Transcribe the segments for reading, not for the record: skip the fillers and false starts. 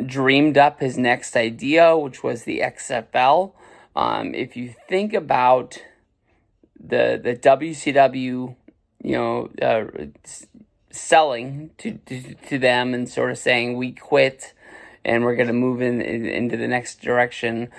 dreamed up his next idea, which was the XFL. If you think about the WCW, selling to them and sort of saying we quit and we're going to move into the next direction.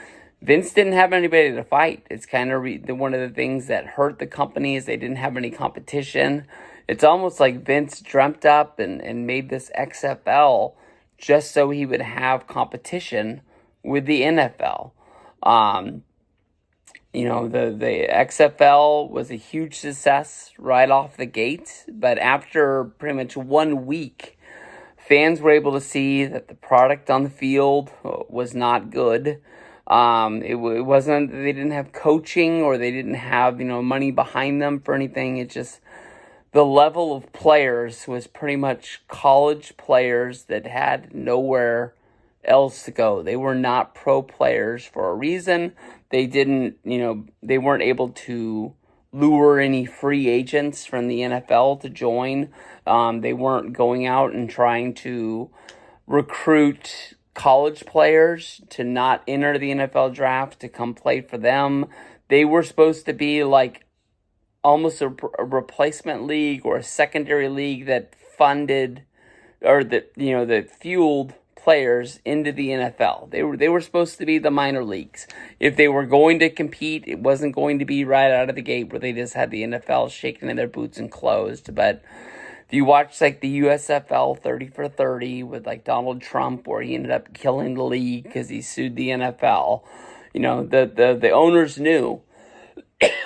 Vince didn't have anybody to fight. It's kind of one of the things that hurt the company is they didn't have any competition. It's almost like Vince dreamt up and made this XFL just so he would have competition with the NFL. The XFL was a huge success right off the gate, but after pretty much 1 week, fans were able to see that the product on the field was not good. It wasn't, they didn't have coaching or they didn't have, money behind them for anything. It just, the level of players was pretty much college players that had nowhere else to go. They were not pro players for a reason. They didn't, they weren't able to lure any free agents from the NFL to join. They weren't going out and trying to recruit college players to not enter the NFL draft to come play for them. They were supposed to be like almost a replacement league or a secondary league that funded or that fueled players into the NFL. They were supposed to be the minor leagues. If they were going to compete, it wasn't going to be right out of the gate where they just had the NFL shaking in their boots and closed. But if you watch like the USFL 30 for 30 with like Donald Trump, where he ended up killing the league because he sued the NFL, the owners knew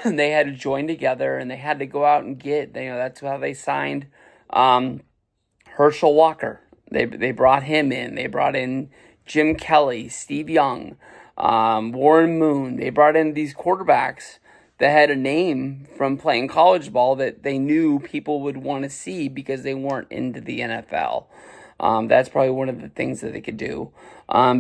they had to join together and they had to go out and get, that's how they signed Herschel Walker. They brought him in. They brought in Jim Kelly, Steve Young, Warren Moon. They brought in these quarterbacks that had a name from playing college ball that they knew people would want to see because they weren't into the NFL. That's probably one of the things that they could do.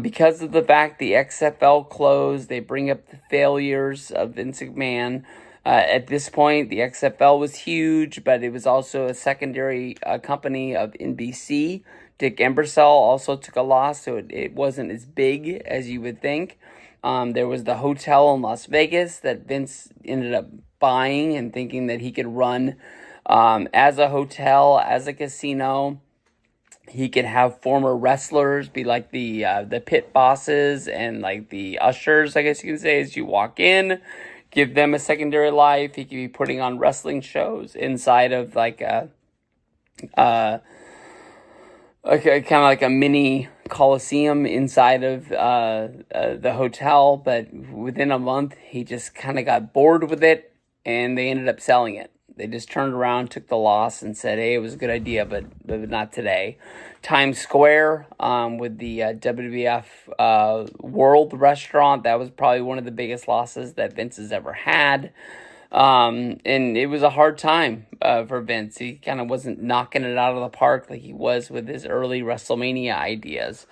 Because of the fact the XFL closed, they bring up the failures of Vince McMahon. At this point, the XFL was huge, but it was also a secondary company of NBC. Dick Ebersol also took a loss, so it wasn't as big as you would think. There was the hotel in Las Vegas that Vince ended up buying and thinking that he could run as a hotel, as a casino. He could have former wrestlers be like the pit bosses and like the ushers, I guess you can say, as you walk in. Give them a secondary life. He could be putting on wrestling shows inside of like a kind of like a mini coliseum inside of the hotel. But within a month, he just kind of got bored with it, and they ended up selling it. They just turned around, took the loss, and said, hey, it was a good idea, but not today. Times Square with the WWF World Restaurant, that was probably one of the biggest losses that Vince has ever had. And it was a hard time for Vince. He kind of wasn't knocking it out of the park like he was with his early WrestleMania ideas.